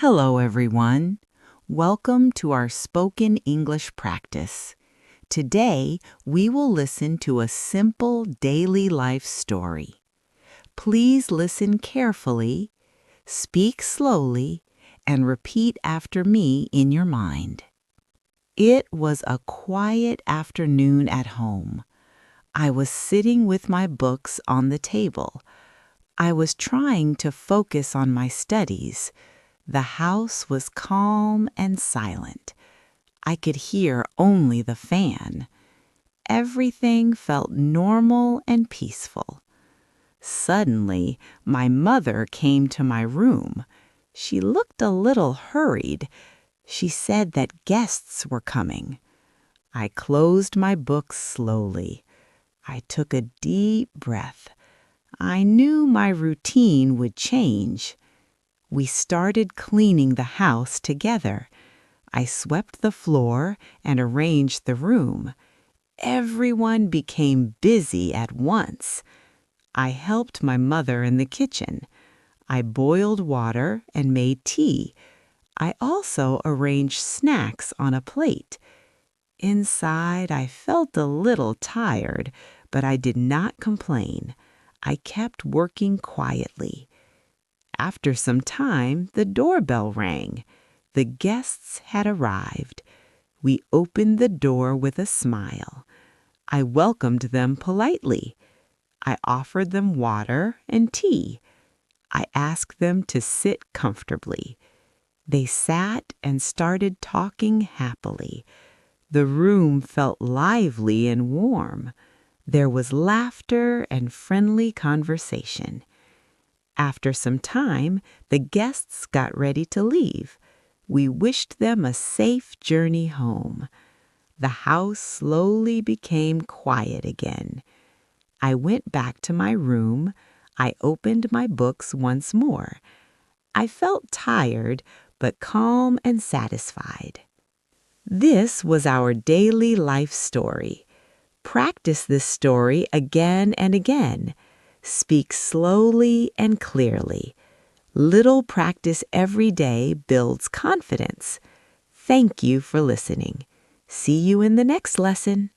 Hello, everyone. Welcome to our spoken English practice. Today, we will listen to a simple daily life story. Please listen carefully, speak slowly, and repeat after me in your mind. It was a quiet afternoon at home. I was sitting with my books on the table. I was trying to focus on my studies. The house was calm and silent. I could hear only the fan. Everything felt normal and peaceful. Suddenly, my mother came to my room. She looked a little hurried. She said that guests were coming. I closed my books slowly. I took a deep breath. I knew my routine would change. We started cleaning the house together. I swept the floor and arranged the room. Everyone became busy at once. I helped my mother in the kitchen. I boiled water and made tea. I also arranged snacks on a plate. Inside, I felt a little tired, but I did not complain. I kept working quietly. After some time, the doorbell rang. The guests had arrived. We opened the door with a smile. I welcomed them politely. I offered them water and tea. I asked them to sit comfortably. They sat and started talking happily. The room felt lively and warm. There was laughter and friendly conversation. After some time, the guests got ready to leave. We wished them a safe journey home. The house slowly became quiet again. I went back to my room. I opened my books once more. I felt tired, but calm and satisfied. This was our daily life story. Practice this story again and again. Speak slowly and clearly. Little practice every day builds confidence. Thank you for listening. See you in the next lesson.